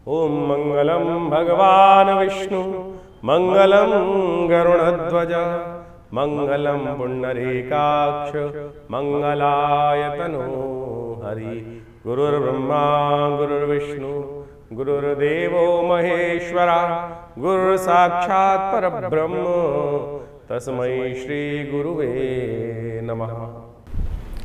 ओम मंगलम भगवान विष्णु मंगलम गरुड़ध्वज मंगलम पुंडरीकाक्ष मंगलायतनो हरि। गुरुर्ब्रह्मा गुरुर्विष्णु गुरुर्देवो महेश्वरा गुरु साक्षात् परब्रह्म तस्मै श्री गुरुवे नमः।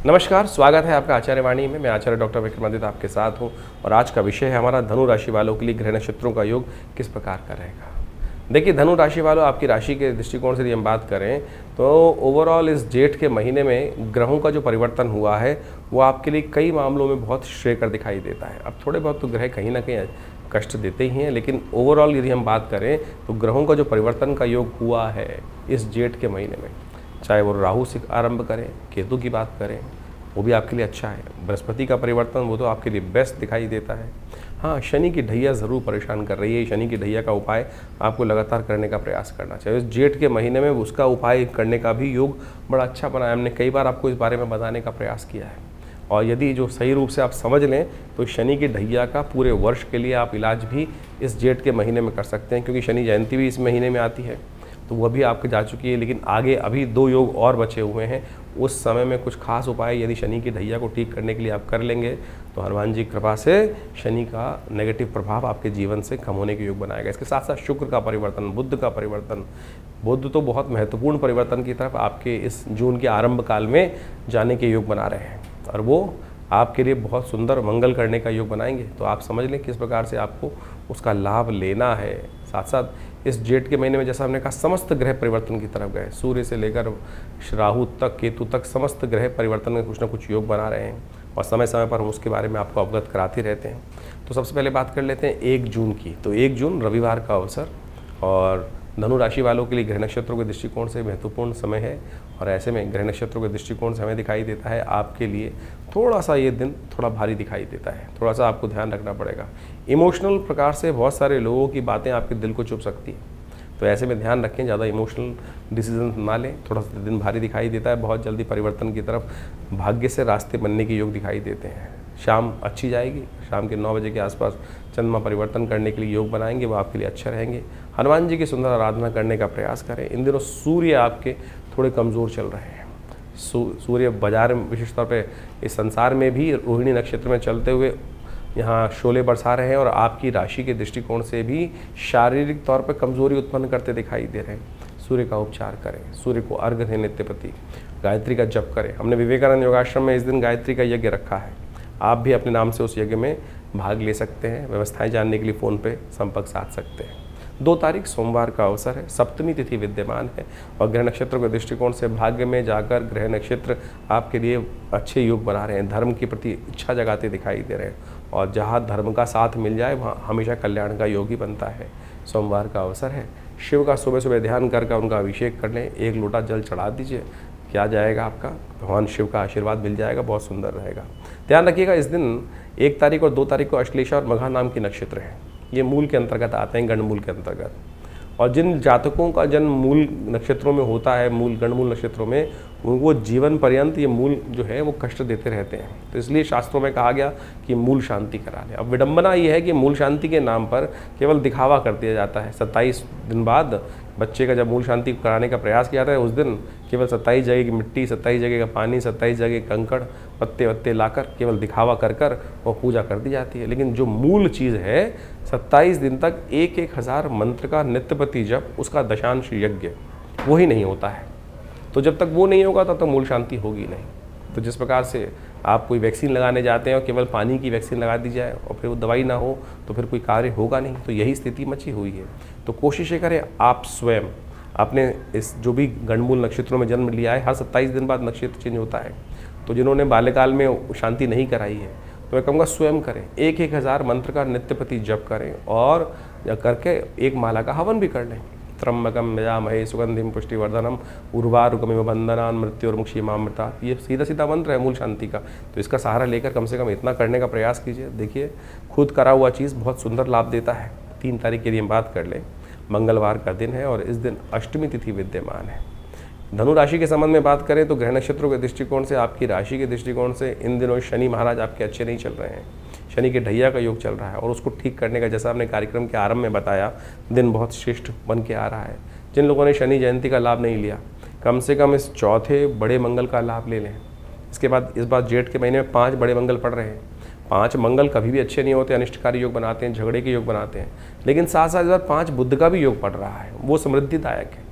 नमस्कार, स्वागत है आपका आचार्य वाणी में। मैं आचार्य डॉक्टर विक्रमादित्य आपके साथ हूं और आज का विषय है हमारा धनु राशि वालों के लिए ग्रह नक्षत्रों का योग किस प्रकार का रहेगा। देखिए, धनु राशि वालों, आपकी राशि के दृष्टिकोण से यदि हम बात करें तो ओवरऑल इस जेठ के महीने में ग्रहों का जो परिवर्तन हुआ है वो आपके लिए कई मामलों में बहुत श्रेयकर दिखाई देता है। अब थोड़े बहुत तो ग्रह कहीं ना कहीं कष्ट देते ही हैं, लेकिन ओवरऑल यदि हम बात करें तो ग्रहों का जो परिवर्तन का योग हुआ है इस जेठ के महीने में, चाहे वो राहु से आरंभ करें, केतु की बात करें, वो भी आपके लिए अच्छा है। बृहस्पति का परिवर्तन वो तो आपके लिए बेस्ट दिखाई देता है। हाँ, शनि की ढैया ज़रूर परेशान कर रही है। शनि की ढैया का उपाय आपको लगातार करने का प्रयास करना चाहिए। इस जेठ के महीने में उसका उपाय करने का भी योग बड़ा अच्छा बना है। हमने कई बार आपको इस बारे में बताने का प्रयास किया है और यदि जो सही रूप से आप समझ लें तो शनि की ढैया का पूरे वर्ष के लिए आप इलाज भी इस जेठ के महीने में कर सकते हैं, क्योंकि शनि जयंती भी इस महीने में आती है तो वह भी आपके जा चुकी है। लेकिन आगे अभी 2 योग और बचे हुए हैं। उस समय में कुछ खास उपाय यदि शनि की ढैया को ठीक करने के लिए आप कर लेंगे तो हनुमान जी की कृपा से शनि का नेगेटिव प्रभाव आपके जीवन से कम होने के योग बनाएगा। इसके साथ साथ शुक्र का परिवर्तन, बुध का परिवर्तन, बुध तो बहुत महत्वपूर्ण परिवर्तन की तरफ आपके इस जून के आरंभ काल में जाने के योग बना रहे हैं और वो आपके लिए बहुत सुंदर मंगल करने का योग बनाएंगे। तो आप समझ लें किस प्रकार से आपको उसका लाभ लेना है। साथ साथ इस जेठ के महीने में जैसा हमने कहा समस्त ग्रह परिवर्तन की तरफ गए, सूर्य से लेकर राहु तक, केतु तक, समस्त ग्रह परिवर्तन में कुछ ना कुछ योग बना रहे हैं और समय समय पर हम उसके बारे में आपको अवगत कराते रहते हैं। तो सबसे पहले बात कर लेते हैं 1 जून की। तो 1 जून रविवार का अवसर और धनु राशि वालों के लिए ग्रह नक्षत्रों के दृष्टिकोण से महत्वपूर्ण समय है और ऐसे में ग्रह नक्षत्रों के दृष्टिकोण से हमें दिखाई देता है आपके लिए थोड़ा सा ये दिन थोड़ा भारी दिखाई देता है। थोड़ा सा आपको ध्यान रखना पड़ेगा। इमोशनल प्रकार से बहुत सारे लोगों की बातें आपके दिल को चुभ सकती हैं, तो ऐसे में ध्यान रखें, ज़्यादा इमोशनल डिसीजन ना लें। थोड़ा सा दिन भारी दिखाई देता है। बहुत जल्दी परिवर्तन की तरफ भाग्य से रास्ते बनने के योग दिखाई देते हैं। शाम अच्छी जाएगी, शाम के 9 बजे के आसपास चंद्रमा परिवर्तन करने के लिए योग बनाएंगे, वो आपके लिए अच्छे रहेंगे। हनुमान जी की सुंदर आराधना करने का प्रयास करें। इन दिनों सूर्य आपके थोड़े कमज़ोर चल रहे हैं। सूर्य बाजार में, विशेष तौर पे इस संसार में भी रोहिणी नक्षत्र में चलते हुए यहाँ शोले बरसा रहे हैं और आपकी राशि के दृष्टिकोण से भी शारीरिक तौर पर कमजोरी उत्पन्न करते दिखाई दे रहे हैं। सूर्य का उपचार करें, सूर्य को अर्घ्य दें नित्य प्रति, गायत्री का जप करें। हमने विवेकानंद योगाश्रम में इस दिन गायत्री का यज्ञ रखा है, आप भी अपने नाम से उस यज्ञ में भाग ले सकते हैं। व्यवस्थाएं जानने के लिए फ़ोन पे संपर्क साध सकते हैं। 2 तारीख सोमवार का अवसर है, सप्तमी तिथि विद्यमान है और ग्रह नक्षत्रों के दृष्टिकोण से भाग्य में जाकर ग्रह नक्षत्र आपके लिए अच्छे योग बना रहे हैं। धर्म के प्रति इच्छा जगाते दिखाई दे रहे हैं और जहाँ धर्म का साथ मिल जाए वहाँ हमेशा कल्याण का योग ही बनता है। सोमवार का अवसर है, शिव का सुबह सुबह ध्यान कर उनका अभिषेक कर लें। 1 लोटा जल चढ़ा दीजिए, क्या जाएगा आपका, भगवान शिव का आशीर्वाद मिल जाएगा, बहुत सुंदर रहेगा। ध्यान रखिएगा, इस दिन 1 तारीख और 2 तारीख को अश्लेषा और मघा नाम के नक्षत्र हैं। ये मूल के अंतर्गत आते हैं, गणमूल के अंतर्गत। और जिन जातकों का जन्म मूल नक्षत्रों में होता है, मूल गणमूल नक्षत्रों में, उनको जीवन पर्यंत ये मूल जो है वो कष्ट देते रहते हैं। तो इसलिए शास्त्रों में कहा गया कि मूल शांति करा लें। अब विडंबना ये है कि मूल शांति के नाम पर केवल दिखावा कर दिया जाता है। 27 दिन बाद बच्चे का जब मूल शांति कराने का प्रयास किया जाता है, उस दिन केवल 27 जगह की मिट्टी, 27 जगह का पानी, 27 जगह कंकड़, पत्ते वत्ते लाकर केवल दिखावा कर वो पूजा कर दी जाती है। लेकिन जो मूल चीज़ है, 27 दिन तक 1,000 मंत्र का नित्यपति जप, उसका दशांश यज्ञ, वो ही नहीं होता है। तो जब तक वो नहीं होगा तब तक मूल शांति होगी नहीं। तो जिस प्रकार से आप कोई वैक्सीन लगाने जाते हैं और केवल पानी की वैक्सीन लगा दी जाए और फिर वो दवाई ना हो तो फिर कोई कार्य होगा नहीं। तो यही स्थिति मची हुई है। तो कोशिश ये करें आप स्वयं, आपने इस जो भी गणमूल नक्षत्रों में जन्म लिया है, हर 27 दिन बाद नक्षत्र चेंज होता है। तो जिन्होंने बाल्यकाल में शांति नहीं कराई है तो मैं कहूँगा स्वयं करें। 1,000 मंत्र का नित्यपति जप करें और करके 1 माला का हवन भी कर लें। त्र्यंबकम यजामहे सुगंधिम पुष्टिवर्धनम उर्वारुकमिव बंधनान् मृत्युर्मुक्षीमामृता, ये सीधा सीधा मंत्र है मूल शांति का। तो इसका सहारा लेकर कम से कम इतना करने का प्रयास कीजिए। देखिए, खुद करा हुआ चीज़ बहुत सुंदर लाभ देता है। 3 तारीख के लिए हम बात कर लें, मंगलवार का दिन है और इस दिन अष्टमी तिथि विद्यमान है। धनु राशि के संबंध में बात करें तो ग्रह नक्षत्रों के दृष्टिकोण से, आपकी राशि के दृष्टिकोण से इन दिनों शनि महाराज आपके अच्छे नहीं चल रहे हैं। शनि के ढैया का योग चल रहा है और उसको ठीक करने का, जैसा आपने कार्यक्रम के आरंभ में बताया, दिन बहुत श्रेष्ठ बन के आ रहा है। जिन लोगों ने शनि जयंती का लाभ नहीं लिया, कम से कम इस चौथे बड़े मंगल का लाभ ले लें। इसके बाद इस बार जेठ के महीने में 5 बड़े मंगल पड़ रहे हैं। 5 मंगल कभी भी अच्छे नहीं होते, अनिष्टकारी योग बनाते हैं, झगड़े के योग बनाते हैं, लेकिन साथ साथ इस बार 5 बुध का भी योग पड़ रहा है, वो समृद्धिदायक है।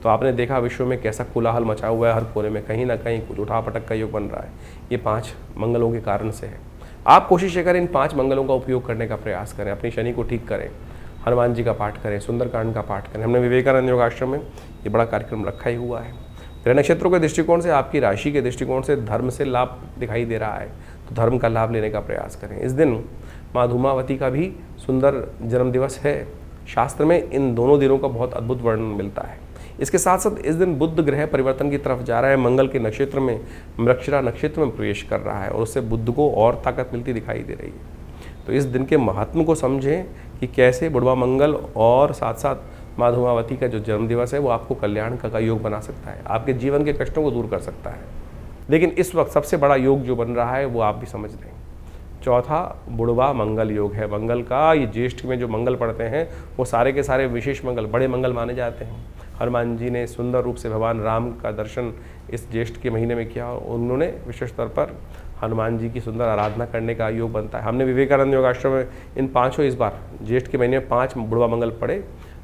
तो आपने देखा विश्व में कैसा कोलाहल मचा हुआ है, हर कोने में कहीं ना कहीं कुछ उठापटक का योग बन रहा है। ये 5 मंगलों के कारण से है। आप कोशिश करें इन 5 मंगलों का उपयोग करने का प्रयास करें, अपनी शनि को ठीक करें, हनुमान जी का पाठ करें, सुंदरकांड का पाठ करें। हमने विवेकानंद योग आश्रम में ये बड़ा कार्यक्रम रखा ही हुआ है। ग्रह नक्षत्रों के दृष्टिकोण से, आपकी राशि के दृष्टिकोण से धर्म से लाभ दिखाई दे रहा है, तो धर्म का लाभ लेने का प्रयास करें। इस दिन माँ धूमावती का भी सुंदर जन्मदिवस है। शास्त्र में इन दोनों दिनों का बहुत अद्भुत वर्णन मिलता है। इसके साथ साथ इस दिन बुध ग्रह परिवर्तन की तरफ जा रहा है, मंगल के नक्षत्र में, मृगशिरा नक्षत्र में प्रवेश कर रहा है और उससे बुध को और ताकत मिलती दिखाई दे रही है। तो इस दिन के महत्व को समझें कि कैसे बुढ़वा मंगल और साथ साथ माँ धूमावती का जो जन्मदिवस है वो आपको कल्याण का योग बना सकता है, आपके जीवन के कष्टों को दूर कर सकता है। लेकिन इस वक्त सबसे बड़ा योग जो बन रहा है वो आप भी समझ लें, चौथा बुढ़वा मंगल योग है। मंगल का ये ज्येष्ठ में जो मंगल पड़ते हैं वो सारे के सारे विशेष मंगल, बड़े मंगल माने जाते हैं। हनुमान जी ने सुंदर रूप से भगवान राम का दर्शन इस ज्येष्ठ के महीने में किया और उन्होंने विशेष तौर पर हनुमान जी की सुंदर आराधना करने का योग बनता है। हमने विवेकानंद योग आश्रम में इन 5 इस बार ज्येष्ठ के महीने में 5 बुढ़वा मंगल पड़े,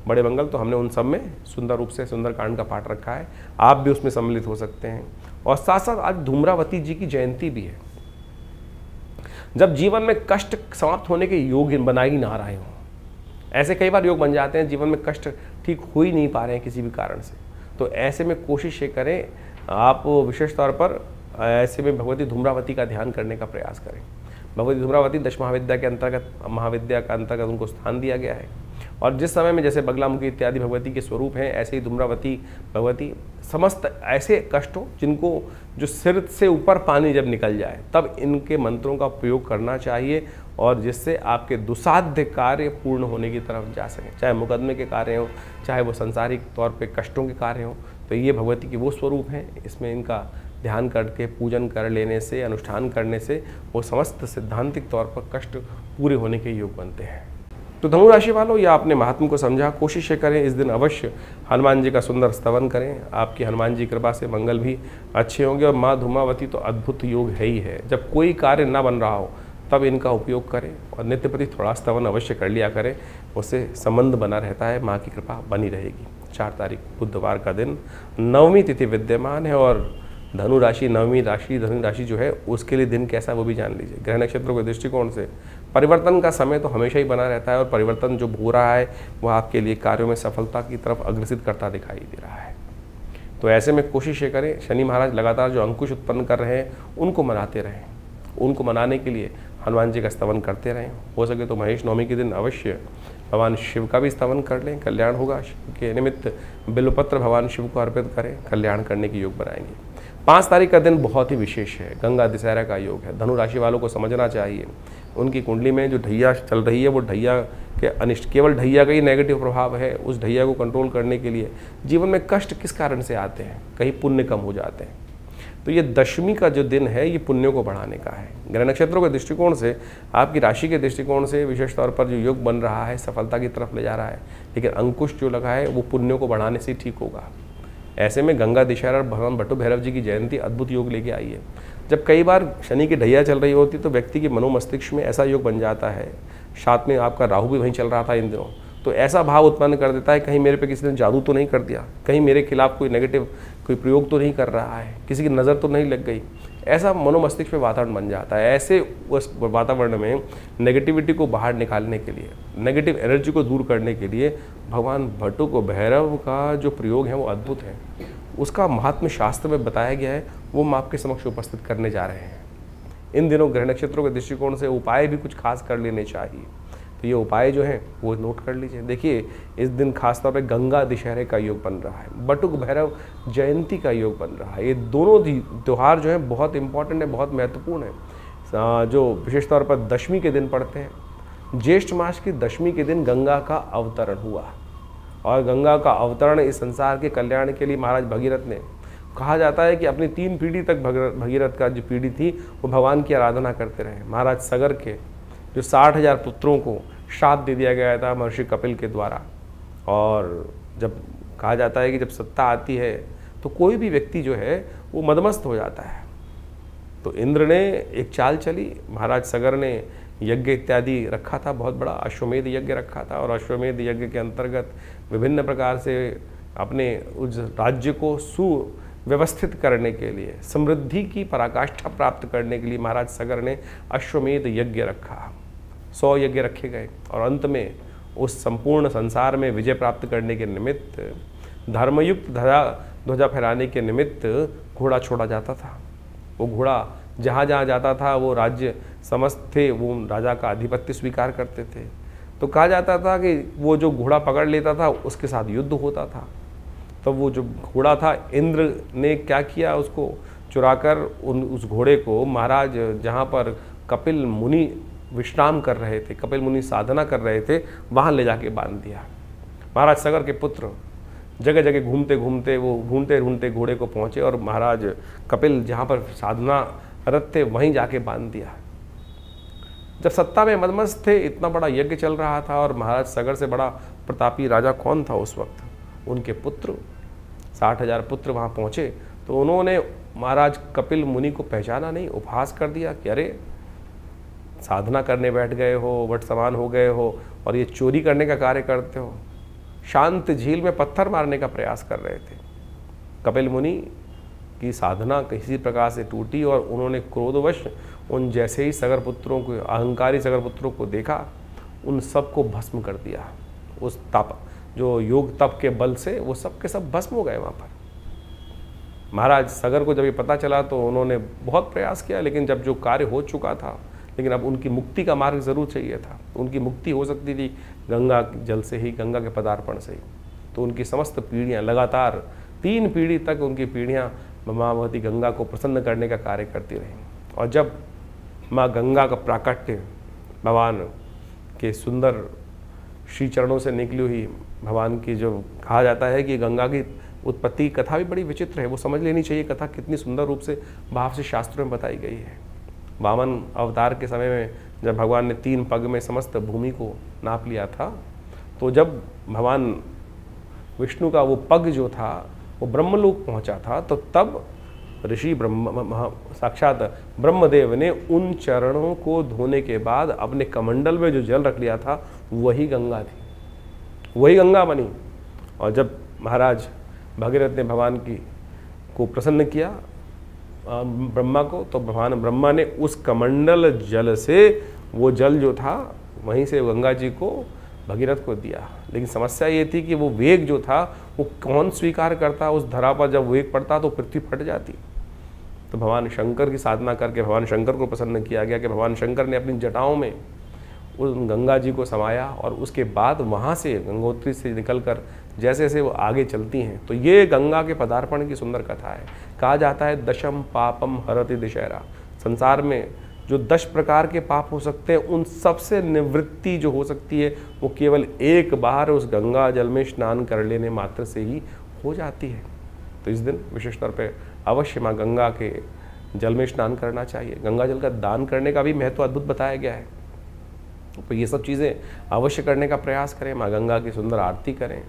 बड़े मंगल, तो हमने उन सब में सुंदर रूप से सुंदरकांड का पाठ रखा है। आप भी उसमें सम्मिलित हो सकते हैं। और साथ साथ आज धूम्रावती जी की जयंती भी है। जब जीवन में कष्ट समाप्त होने के योग बना ही ना रहे हों, ऐसे कई बार योग बन जाते हैं, जीवन में कष्ट ठीक हो ही नहीं पा रहे हैं किसी भी कारण से, तो ऐसे में कोशिश ये करें आप विशेष तौर पर ऐसे में भगवती धूम्रावती का ध्यान करने का प्रयास करें। भगवती धूम्रावती 10 महाविद्या के अंतर्गत, महाविद्या का अंतर्गत उनको स्थान दिया गया है। और जिस समय में जैसे बगलामुखी इत्यादि भगवती के स्वरूप हैं, ऐसे ही धूम्रावती भगवती समस्त ऐसे कष्टों जिनको, जो सिर से ऊपर पानी जब निकल जाए तब इनके मंत्रों का प्रयोग करना चाहिए और जिससे आपके दुसाध्य कार्य पूर्ण होने की तरफ जा सकें, चाहे मुकदमे के कार्य हों, चाहे वो संसारिक तौर पे कष्टों के कार्य हों। तो ये भगवती के वो स्वरूप हैं, इसमें इनका ध्यान करके पूजन कर लेने से, अनुष्ठान करने से वो समस्त सिद्धांतिक तौर पर कष्ट पूरे होने के योग बनते हैं। तो धनु राशि वालों, या आपने महात्मा को समझा, कोशिश करें इस दिन अवश्य हनुमान जी का सुंदर स्तवन करें। आपकी हनुमान जी कृपा से मंगल भी अच्छे होंगे और माँ धूमावती तो अद्भुत योग है ही है। जब कोई कार्य ना बन रहा हो तब इनका उपयोग करें और नित्य प्रति थोड़ा स्तवन अवश्य कर लिया करें, उससे संबंध बना रहता है, माँ की कृपा बनी रहेगी। 4 तारीख बुधवार का दिन, 9वीं तिथि विद्यमान है और धनु राशि, 9वीं राशि धनु राशि जो है उसके लिए दिन कैसा वो भी जान लीजिए। ग्रह नक्षत्रों के दृष्टिकोण से परिवर्तन का समय तो हमेशा ही बना रहता है और परिवर्तन जो हो रहा है वह आपके लिए कार्यों में सफलता की तरफ अग्रसित करता दिखाई दे रहा है। तो ऐसे में कोशिश ये करें, शनि महाराज लगातार जो अंकुश उत्पन्न कर रहे हैं उनको मनाते रहें। उनको मनाने के लिए हनुमान जी का स्तवन करते रहें। हो सके तो महेश नवमी के दिन अवश्य भगवान शिव का भी स्तवन कर लें, कल्याण होगा। शिव के निमित्त बिल्वपत्र भगवान शिव को अर्पित करें, कल्याण करने की योग बनाएंगे। 5 तारीख का दिन बहुत ही विशेष है, गंगा दशहरा का योग है। धनु राशि वालों को समझना चाहिए उनकी कुंडली में जो ढैया चल रही है वो ढैया के अनिष्ट, केवल ढैया का ही नेगेटिव प्रभाव है। उस ढैया को कंट्रोल करने के लिए जीवन में कष्ट किस कारण से आते हैं, कहीं पुण्य कम हो जाते हैं। तो ये दशमी का जो दिन है ये पुण्यों को बढ़ाने का है। ग्रह नक्षत्रों के दृष्टिकोण से, आपकी राशि के दृष्टिकोण से विशेष तौर पर जो योग बन रहा है सफलता की तरफ ले जा रहा है, लेकिन अंकुश जो लगा है वो पुण्यों को बढ़ाने से ठीक होगा। ऐसे में गंगा दशहरा और भगवान भट्टो भैरव जी की जयंती अद्भुत योग लेके आई है। जब कई बार शनि की ढैया चल रही होती तो व्यक्ति के मनोमस्तिष्क में ऐसा योग बन जाता है, साथ में आपका राहु भी वहीं चल रहा था इन दिनों, तो ऐसा भाव उत्पन्न कर देता है कहीं मेरे पे किसी ने जादू तो नहीं कर दिया, कहीं मेरे खिलाफ कोई नेगेटिव कोई प्रयोग तो नहीं कर रहा है, किसी की नज़र तो नहीं लग गई। ऐसा मनोमस्तिष्क में वातावरण बन जाता है। ऐसे उस वातावरण में नेगेटिविटी को बाहर निकालने के लिए, नेगेटिव एनर्जी को दूर करने के लिए भगवान भट्टो को भैरव का जो प्रयोग है वो अद्भुत है। उसका महात्म्य शास्त्र में बताया गया है, वो हम आपके समक्ष उपस्थित करने जा रहे हैं। इन दिनों ग्रह नक्षत्रों के दृष्टिकोण से उपाय भी कुछ खास कर लेने चाहिए। तो ये उपाय जो है वो नोट कर लीजिए। देखिए इस दिन खासतौर पे गंगा दशहरे का योग बन रहा है, बटुक भैरव जयंती का योग बन रहा है। ये दोनों त्यौहार जो है बहुत इंपॉर्टेंट है, बहुत महत्वपूर्ण है, जो विशेष तौर पर दशमी के दिन पड़ते हैं। ज्येष्ठ मास की दशमी के दिन गंगा का अवतरण हुआ और गंगा का अवतरण इस संसार के कल्याण के लिए महाराज भगीरथ ने, कहा जाता है कि अपनी 3 पीढ़ी तक भगीरथ का जो पीढ़ी थी वो भगवान की आराधना करते रहे। महाराज सगर के जो 60,000 पुत्रों को श्राद्ध दे दिया गया था महर्षि कपिल के द्वारा। और जब कहा जाता है कि जब सत्ता आती है तो कोई भी व्यक्ति जो है वो मदमस्त हो जाता है। तो इंद्र ने एक चाल चली, महाराज सगर ने यज्ञ इत्यादि रखा था, बहुत बड़ा अश्वमेध यज्ञ रखा था, और अश्वमेध यज्ञ के अंतर्गत विभिन्न प्रकार से अपने उस राज्य को सुव्यवस्थित करने के लिए, समृद्धि की पराकाष्ठा प्राप्त करने के लिए महाराज सगर ने अश्वमेध यज्ञ रखा। 100 यज्ञ रखे गए और अंत में उस संपूर्ण संसार में विजय प्राप्त करने के निमित्त, धर्मयुक्त ध्वजा फहराने के निमित्त घोड़ा छोड़ा जाता था। वो घोड़ा जहाँ जहाँ जाता था वो राज्य समस्त थे वो राजा का आधिपत्य स्वीकार करते थे। तो कहा जाता था कि वो जो घोड़ा पकड़ लेता था उसके साथ युद्ध होता था। तो वो जो घोड़ा था, इंद्र ने क्या किया, उसको चुराकर उस घोड़े को महाराज जहाँ पर कपिल मुनि विश्राम कर रहे थे, कपिल मुनि साधना कर रहे थे, वहाँ ले जाके बांध दिया। महाराज सगर के पुत्र जगह जगह घूमते घूमते वो ढूंढते ढूंढते घोड़े को पहुँचे और महाराज कपिल जहाँ पर साधना रत थे वहीं जाके बांध दिया। जब सत्ता में मदमस्त थे, इतना बड़ा यज्ञ चल रहा था, और महाराज सगर से बड़ा प्रतापी राजा कौन था उस वक्त? उनके पुत्र, 60,000 पुत्र वहाँ पहुँचे। तो उन्होंने महाराज कपिल मुनि को पहचाना नहीं, उपहास कर दिया कि अरे साधना करने बैठ गए हो, वट समान हो गए हो और ये चोरी करने का कार्य करते हो। शांत झील में पत्थर मारने का प्रयास कर रहे थे। कपिल मुनि की साधना किसी प्रकार से टूटी और उन्होंने क्रोधवश उन जैसे ही सगर पुत्रों को, अहंकारी सगर पुत्रों को देखा, उन सबको भस्म कर दिया। उस तप, जो योग तप के बल से वो सब के सब भस्म हो गए वहाँ पर। महाराज सगर को जब ये पता चला तो उन्होंने बहुत प्रयास किया, लेकिन जब जो कार्य हो चुका था, लेकिन अब उनकी मुक्ति का मार्ग ज़रूर चाहिए था। उनकी मुक्ति हो सकती थी गंगा जल से ही, गंगा के पदार्पण से ही। तो उनकी समस्त पीढ़ियाँ लगातार 3 पीढ़ी तक उनकी पीढ़ियाँ माँ भगवती गंगा को प्रसन्न करने का कार्य करती रहीं। और जब माँ गंगा का प्राकट्य भगवान के सुंदर श्री चरणों से निकली हुई, भगवान की जो कहा जाता है कि गंगा की उत्पत्ति कथा भी बड़ी विचित्र है, वो समझ लेनी चाहिए कथा कितनी सुंदर रूप से भाव से शास्त्रों में बताई गई है। वामन अवतार के समय में जब भगवान ने 3 पग में समस्त भूमि को नाप लिया था, तो जब भगवान विष्णु का वो पग जो था वो ब्रह्मलोक पहुंचा था, तो तब ऋषि साक्षात ब्रह्मदेव ने उन चरणों को धोने के बाद अपने कमंडल में जो जल रख लिया था वही गंगा थी, वही गंगा बनी। और जब महाराज भगीरथ ने भगवान को प्रसन्न किया ब्रह्मा को, तो भगवान ब्रह्मा ने उस कमंडल जल से वो जल जो था वहीं से गंगा जी को भगीरथ को दिया। लेकिन समस्या ये थी कि वो वेग जो था वो कौन स्वीकार करता, उस धरा पर जब वेग पड़ता तो पृथ्वी फट जाती। तो भगवान शंकर की साधना करके भगवान शंकर को प्रसन्न किया गया कि भगवान शंकर ने अपनी जटाओं में उस गंगा जी को समाया, और उसके बाद वहाँ से गंगोत्री से निकलकर जैसे जैसे वो आगे चलती हैं, तो ये गंगा के पदार्पण की सुंदर कथा है। कहा जाता है दशम पापम हरति दशहरा, संसार में जो 10 प्रकार के पाप हो सकते हैं उन सबसे निवृत्ति जो हो सकती है वो केवल एक बार उस गंगा जल में स्नान कर लेने मात्र से ही हो जाती है। तो इस दिन विशेष तौर पे अवश्य माँ गंगा के जल में स्नान करना चाहिए। गंगा जल का दान करने का भी महत्व अद्भुत बताया गया है। तो ये सब चीज़ें अवश्य करने का प्रयास करें, माँ गंगा की सुंदर आरती करें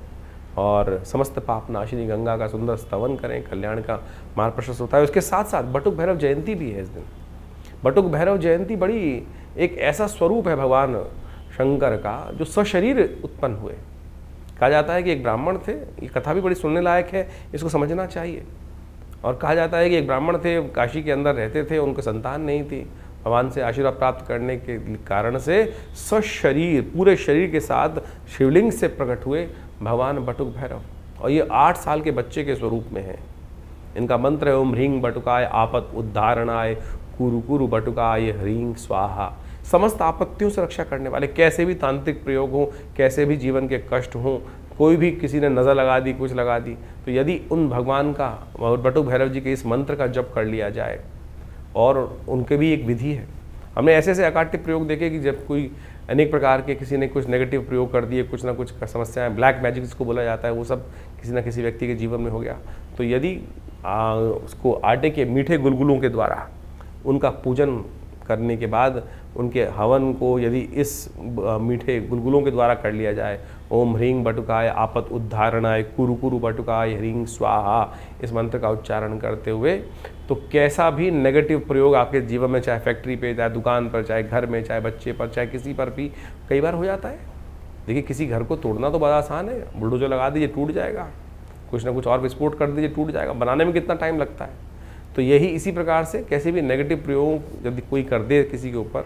और समस्त पाप नाशिनी गंगा का सुंदर स्तवन करें, कल्याण का मार्ग प्रशस्त होता है। उसके साथ साथ बटुक भैरव जयंती भी है इस दिन। बटुक भैरव जयंती बड़ी एक ऐसा स्वरूप है भगवान शंकर का जो सशरीर उत्पन्न हुए। कहा जाता है कि एक ब्राह्मण थे, ये कथा भी बड़ी सुनने लायक है, इसको समझना चाहिए। और कहा जाता है कि एक ब्राह्मण थे, काशी के अंदर रहते थे, उनको संतान नहीं थी। भगवान से आशीर्वाद प्राप्त करने के कारण से सशरीर, पूरे शरीर के साथ शिवलिंग से प्रकट हुए भगवान बटुक भैरव, और ये 8 साल के बच्चे के स्वरूप में है। इनका मंत्र है ओम ह्रीं बटुकाय आपत उद्धारणाय कुरु कुरु बटुकाय ह्रीं स्वाहा। समस्त आपत्तियों से रक्षा करने वाले, कैसे भी तांत्रिक प्रयोग हों, कैसे भी जीवन के कष्ट हों, कोई भी किसी ने नज़र लगा दी, कुछ लगा दी, तो यदि उन भगवान का और बटुक भैरव जी के इस मंत्र का जप कर लिया जाए, और उनके भी एक विधि है। हमने ऐसे ऐसे अकाट्य प्रयोग देखे कि जब कोई अनेक प्रकार के किसी ने कुछ नेगेटिव प्रयोग कर दिए, कुछ ना कुछ समस्याएं, ब्लैक मैजिक जिसको बोला जाता है, वो सब किसी न किसी व्यक्ति के जीवन में हो गया। तो यदि उसको आटे के मीठे गुलगुलों के द्वारा उनका पूजन करने के बाद उनके हवन को यदि इस मीठे गुलगुलों के द्वारा कर लिया जाए, ओम ह्रीं बटुकाय आपत उद्धारणाय कुरु कुरु बटुकाय ह्रीं स्वाहा, इस मंत्र का उच्चारण करते हुए तो कैसा भी नेगेटिव प्रयोग आपके जीवन में, चाहे फैक्ट्री पे, चाहे दुकान पर, चाहे घर में, चाहे बच्चे पर, चाहे किसी पर भी कई बार हो जाता है। देखिए किसी घर को तोड़ना तो बड़ा आसान है, बुलडोजर लगा दीजिए टूट जाएगा, कुछ ना कुछ और विस्फोट कर दीजिए टूट जाएगा, बनाने में कितना टाइम लगता है। तो यही इसी प्रकार से कैसे भी नेगेटिव प्रयोग यदि कोई कर दे किसी के ऊपर,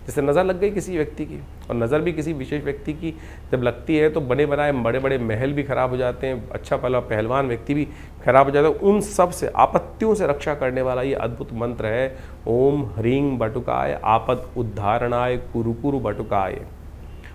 जैसे नज़र लग गई किसी व्यक्ति की, और नज़र भी किसी विशेष व्यक्ति की जब लगती है तो बने बनाए बड़े बड़े महल भी खराब हो जाते हैं, अच्छा पहला पहलवान व्यक्ति भी खराब हो जाता है। उन सब से आपत्तियों से रक्षा करने वाला ये अद्भुत मंत्र है, ओम ह्रीं बटुकाय आपद उद्धारणाय कुरु कुरु बटुकाय।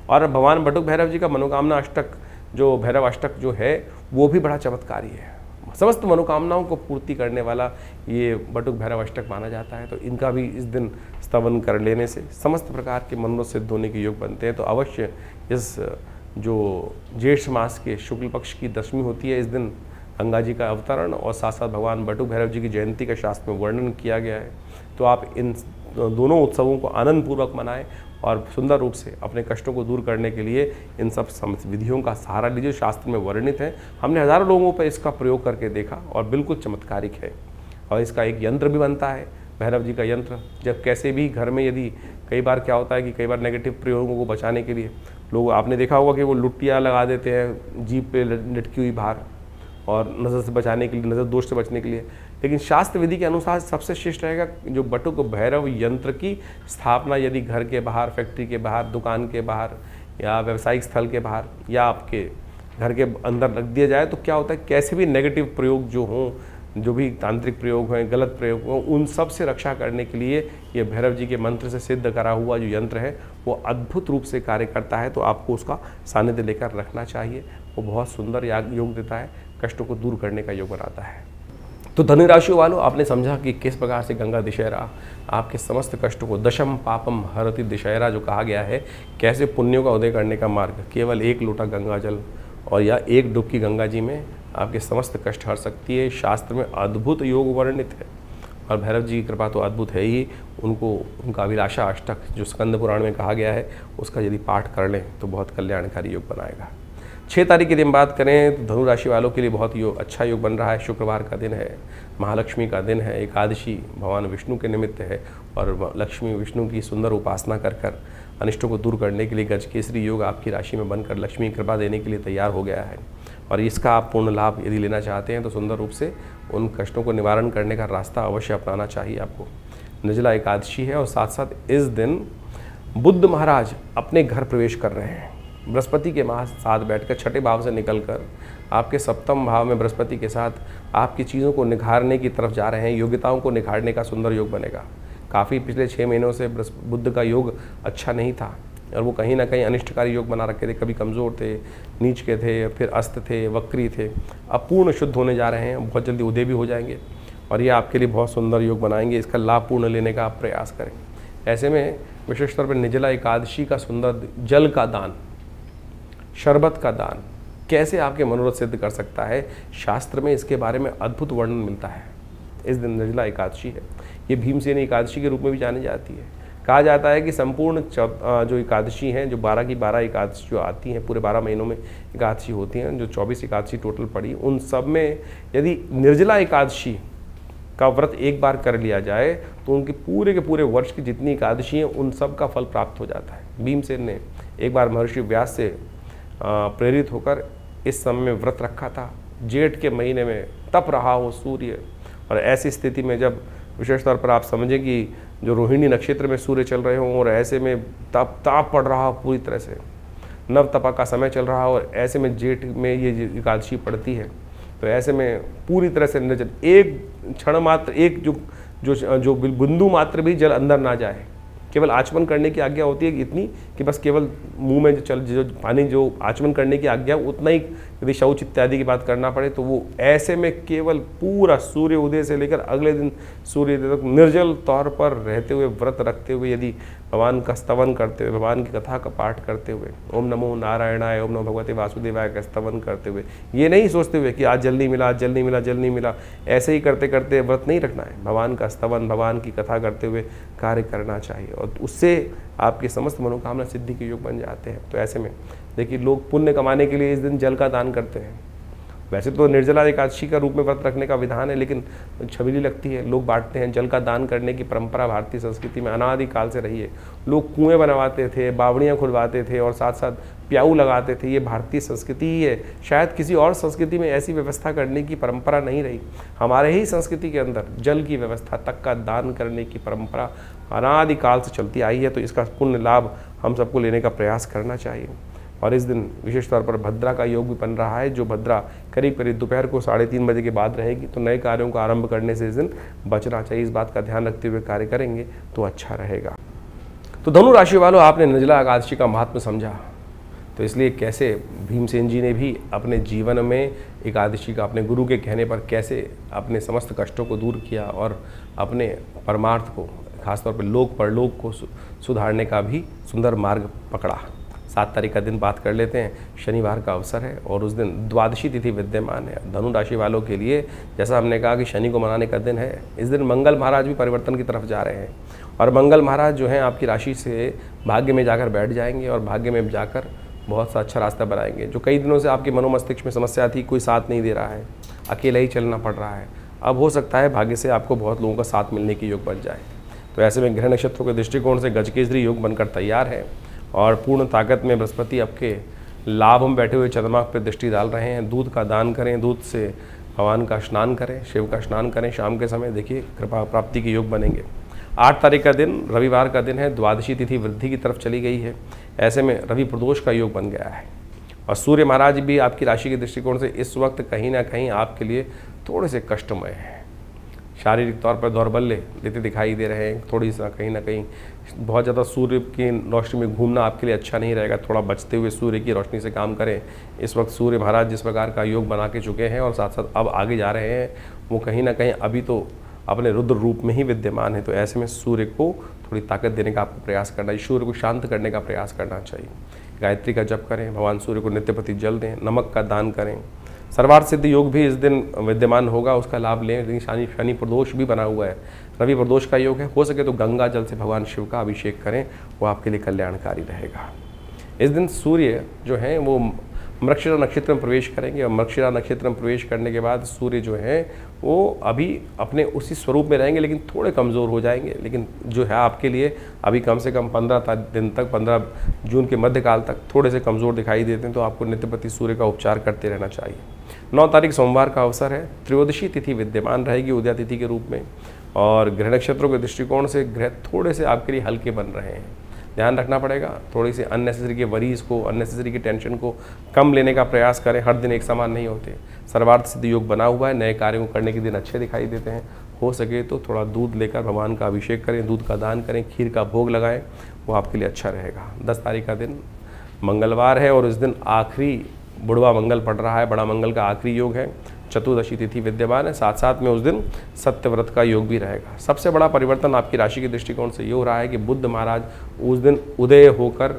और भगवान बटुक भैरव जी का मनोकामना अष्टक, जो भैरव अष्टक जो है वो भी बड़ा चमत्कारी है, समस्त मनोकामनाओं को पूर्ति करने वाला ये बटुक भैरव अष्टक माना जाता है। तो इनका भी इस दिन स्तवन कर लेने से समस्त प्रकार के मनोरथ सिद्ध होने के योग बनते हैं। तो अवश्य इस जो ज्येष्ठ मास के शुक्ल पक्ष की दशमी होती है, इस दिन गंगा जी का अवतरण और साथ साथ भगवान बटुक भैरव जी की जयंती का शास्त्र में वर्णन किया गया है। तो आप इन दोनों उत्सवों को आनंदपूर्वक मनाएं और सुंदर रूप से अपने कष्टों को दूर करने के लिए इन सब विधियों का सहारा लीजिए। शास्त्र में वर्णित है, हमने हज़ारों लोगों पर इसका प्रयोग करके देखा और बिल्कुल चमत्कारिक है। और इसका एक यंत्र भी बनता है, भैरव जी का यंत्र। जब कैसे भी घर में यदि कई बार क्या होता है कि कई बार नेगेटिव प्रयोगों को बचाने के लिए लोग, आपने देखा होगा कि वो लुटिया लगा देते हैं जीप पे लटकी हुई बाहर, और नज़र से बचाने के लिए, नज़र दोष से बचने के लिए। लेकिन शास्त्र विधि के अनुसार सबसे श्रेष्ठ रहेगा जो बटुक भैरव यंत्र की स्थापना यदि घर के बाहर, फैक्ट्री के बाहर, दुकान के बाहर या व्यावसायिक स्थल के बाहर या आपके घर के अंदर रख दिया जाए तो क्या होता है, कैसे भी नेगेटिव प्रयोग जो हों, जो भी तांत्रिक प्रयोग हैं, गलत प्रयोग हों, उन सब से रक्षा करने के लिए ये भैरव जी के मंत्र से सिद्ध करा हुआ जो यंत्र है वो अद्भुत रूप से कार्य करता है। तो आपको उसका सानिध्य लेकर रखना चाहिए, वो बहुत सुंदर योग देता है, कष्टों को दूर करने का योग बनाता है। तो धनु राशि वालों, आपने समझा कि किस प्रकार से गंगा दशहरा आपके समस्त कष्टों को, दशम पापम हरति दशहरा जो कहा गया है, कैसे पुण्यों का उदय करने का मार्ग, केवल एक लोटा गंगा जल और या एक डुबकी गंगा जी में आपके समस्त कष्ट हर सकती है। शास्त्र में अद्भुत योग वर्णित है और भैरव जी की कृपा तो अद्भुत है ही। उनको उनका अभिलाषा अष्टक जो स्कंद पुराण में कहा गया है उसका यदि पाठ कर लें तो बहुत कल्याणकारी योग बनाएगा। 6 तारीख के दिन बात करें तो धनु राशि वालों के लिए बहुत अच्छा योग बन रहा है। शुक्रवार का दिन है, महालक्ष्मी का दिन है, एकादशी भगवान विष्णु के निमित्त है और लक्ष्मी विष्णु की सुंदर उपासना कर अनिष्टों को दूर करने के लिए गजकेसरी योग आपकी राशि में बनकर लक्ष्मी कृपा देने के लिए तैयार हो गया है। और इसका आप पूर्ण लाभ यदि लेना चाहते हैं तो सुंदर रूप से उन कष्टों को निवारण करने का रास्ता अवश्य अपनाना चाहिए आपको। निर्जला एकादशी है और साथ साथ इस दिन बुद्ध महाराज अपने घर प्रवेश कर रहे हैं। बृहस्पति के साथ बैठकर छठे भाव से निकलकर आपके सप्तम भाव में बृहस्पति के साथ आपकी चीज़ों को निखारने की तरफ जा रहे हैं। योग्यताओं को निखारने का सुंदर योग बनेगा। काफ़ी पिछले 6 महीनों से बुद्ध का योग अच्छा नहीं था और वो कहीं ना कहीं अनिष्टकारी योग बना रखे थे। कभी कमज़ोर थे, नीच के थे, फिर अस्त थे, वक्री थे। अब पूर्ण शुद्ध होने जा रहे हैं, बहुत जल्दी उदय भी हो जाएंगे और ये आपके लिए बहुत सुंदर योग बनाएंगे। इसका लाभ पूर्ण लेने का आप प्रयास करें। ऐसे में विशेष तौर पर निर्जला एकादशी का सुंदर जल का दान, शरबत का दान कैसे आपके मनोरथ सिद्ध कर सकता है, शास्त्र में इसके बारे में अद्भुत वर्णन मिलता है। इस दिन निर्जला एकादशी है, ये भीमसेनी एकादशी के रूप में भी जानी जाती है। कहा जाता है कि संपूर्ण जो एकादशी हैं, जो 12 की 12 एकादशी जो आती हैं, पूरे 12 महीनों में एकादशी होती हैं, जो 24 एकादशी टोटल पड़ी, उन सब में यदि निर्जला एकादशी का व्रत एक बार कर लिया जाए तो उनके पूरे के पूरे वर्ष की जितनी एकादशी हैं उन सब का फल प्राप्त हो जाता है। भीमसेन ने एक बार महर्षि व्यास से प्रेरित होकर इस समय में व्रत रखा था। जेठ के महीने में तप रहा हो सूर्य, और ऐसी स्थिति में जब विशेष तौर पर आप समझें कि जो रोहिणी नक्षत्र में सूर्य चल रहे हों और ऐसे में ताप पड़ रहा हो, पूरी तरह से नव तपा का समय चल रहा हो और ऐसे में जेठ में ये एकादशी पड़ती है, तो ऐसे में पूरी तरह से निर्जल, एक क्षण मात्र, एक जो बिंदु मात्र भी जल अंदर ना जाए। केवल आचमन करने की आज्ञा होती है इतनी कि बस केवल मुंह में जो पानी जो आचमन करने की आज्ञा उतना ही यदि शौच इत्यादि की बात करना पड़े तो वो ऐसे में केवल पूरा सूर्य उदय से लेकर अगले दिन सूर्योदय तक निर्जल तौर पर रहते हुए, व्रत रखते हुए, यदि भगवान का स्तवन करते हुए, भगवान की कथा का पाठ करते हुए, ओम नमो नारायणाय, ओम नमो भगवते वासुदेवाय का स्तवन करते हुए, ये नहीं सोचते हुए कि आज जल नहीं मिला, आज जल नहीं मिला, जल नहीं मिला, ऐसे ही करते करते व्रत नहीं रखना है। भगवान का स्तवन, भगवान की कथा करते हुए कार्य करना चाहिए और उससे आपकी समस्त मनोकामना सिद्धि के योग बन जाते हैं। तो ऐसे में देखिए, लोग पुण्य कमाने के लिए इस दिन जल का दान करते हैं। वैसे तो निर्जला एकादशी का रूप में व्रत रखने का विधान है, लेकिन छबीली लगती है, लोग बांटते हैं। जल का दान करने की परंपरा भारतीय संस्कृति में अनादि काल से रही है। लोग कुएं बनवाते थे, बावड़ियाँ खुलवाते थे और साथ साथ प्याऊ लगाते थे। ये भारतीय संस्कृति ही है। शायद किसी और संस्कृति में ऐसी व्यवस्था करने की परंपरा नहीं रही। हमारे ही संस्कृति के अंदर जल की व्यवस्था तक का दान करने की परंपरा अनादि काल से चलती आई है। तो इसका पुण्य लाभ हम सबको लेने का प्रयास करना चाहिए। और इस दिन विशेष तौर पर भद्रा का योग भी बन रहा है, जो भद्रा करीब करीब दोपहर को 3:30 बजे के बाद रहेगी। तो नए कार्यों को आरंभ करने से इस दिन बचना चाहिए। इस बात का ध्यान रखते हुए कार्य करेंगे तो अच्छा रहेगा। तो धनु राशि वालों, आपने निर्जला एकादशी का महात्म्य समझा, तो इसलिए कैसे भीमसेन जी ने भी अपने जीवन में एकादशी का अपने गुरु के कहने पर कैसे अपने समस्त कष्टों को दूर किया और अपने परमार्थ को, खासतौर पर लोक परलोक को सुधारने का भी सुंदर मार्ग पकड़ा। 7 तारीख का दिन बात कर लेते हैं। शनिवार का अवसर है और उस दिन द्वादशी तिथि विद्यमान है। धनु राशि वालों के लिए, जैसा हमने कहा कि शनि को मनाने का दिन है, इस दिन मंगल महाराज भी परिवर्तन की तरफ जा रहे हैं और मंगल महाराज जो हैं आपकी राशि से भाग्य में जाकर बैठ जाएंगे और भाग्य में जाकर बहुत सा अच्छा रास्ता बनाएंगे। जो कई दिनों से आपके मनोमस्तिष्क में समस्या थी, कोई साथ नहीं दे रहा है, अकेले ही चलना पड़ रहा है, अब हो सकता है भाग्य से आपको बहुत लोगों का साथ मिलने के योग बन जाए। तो ऐसे में ग्रह नक्षत्रों के दृष्टिकोण से गजकेसरी योग बनकर तैयार है और पूर्ण ताकत में बृहस्पति आपके लाभ में बैठे हुए चंद्रमा पर दृष्टि डाल रहे हैं। दूध का दान करें, दूध से भगवान का स्नान करें, शिव का स्नान करें शाम के समय, देखिए कृपा प्राप्ति के योग बनेंगे। 8 तारीख का दिन रविवार का दिन है, द्वादशी तिथि वृद्धि की तरफ चली गई है। ऐसे में रवि प्रदोष का योग बन गया है और सूर्य महाराज भी आपकी राशि के दृष्टिकोण से इस वक्त कहीं ना कहीं आपके लिए थोड़े से कष्टमय है। शारीरिक तौर पर दौर्बल्य लेते दिखाई दे रहे हैं। थोड़ी सा कहीं ना कहीं बहुत ज़्यादा सूर्य की रोशनी में घूमना आपके लिए अच्छा नहीं रहेगा। थोड़ा बचते हुए सूर्य की रोशनी से काम करें। इस वक्त सूर्य महाराज जिस प्रकार का योग बना के चुके हैं और साथ साथ अब आगे जा रहे हैं, वो कहीं ना कहीं अभी तो अपने रुद्र रूप में ही विद्यमान है। तो ऐसे में सूर्य को थोड़ी ताकत देने का आपको प्रयास करना चाहिए, सूर्य को शांत करने का प्रयास करना चाहिए। गायत्री का जप करें, भगवान सूर्य को नित्य प्रति जल दें, नमक का दान करें। सर्वार्थ सिद्ध योग भी इस दिन विद्यमान होगा, उसका लाभ लें। लेकिन शनि प्रदोष भी बना हुआ है, रवि प्रदोष का योग है। हो सके तो गंगा जल से भगवान शिव का अभिषेक करें, वो आपके लिए कल्याणकारी रहेगा। इस दिन सूर्य जो है वो मृगशिरा नक्षत्र में प्रवेश करेंगे और मृगशिरा नक्षत्र में प्रवेश करने के बाद सूर्य जो है वो अभी अपने उसी स्वरूप में रहेंगे, लेकिन थोड़े कमज़ोर हो जाएंगे। लेकिन जो है आपके लिए अभी कम से कम 15 दिन तक, 15 जून के मध्यकाल तक थोड़े से कमज़ोर दिखाई देते हैं। तो आपको नित्यप्रति सूर्य का उपचार करते रहना चाहिए। 9 तारीख सोमवार का अवसर है, त्रयोदशी तिथि विद्यमान रहेगी उदया तिथि के रूप में और ग्रह नक्षत्रों के दृष्टिकोण से ग्रह थोड़े से आपके लिए हल्के बन रहे हैं। ध्यान रखना पड़ेगा, थोड़ी सी अननेसेसरी के वरीज को, अननेसेसरी की टेंशन को कम लेने का प्रयास करें। हर दिन एक समान नहीं होते। सर्वार्थ सिद्ध योग बना हुआ है, नए कार्यों को करने के दिन अच्छे दिखाई देते हैं। हो सके तो थोड़ा दूध लेकर भगवान का अभिषेक करें, दूध का दान करें, खीर का भोग लगाएं, वो आपके लिए अच्छा रहेगा। 10 तारीख का दिन मंगलवार है और इस दिन आखिरी बुढ़वा मंगल पड़ रहा है, बड़ा मंगल का आखिरी योग है। चतुर्दशी तिथि विद्यमान है, साथ साथ में उस दिन सत्यव्रत का योग भी रहेगा। सबसे बड़ा परिवर्तन आपकी राशि के दृष्टिकोण से ये हो रहा है कि बुध महाराज उस दिन उदय होकर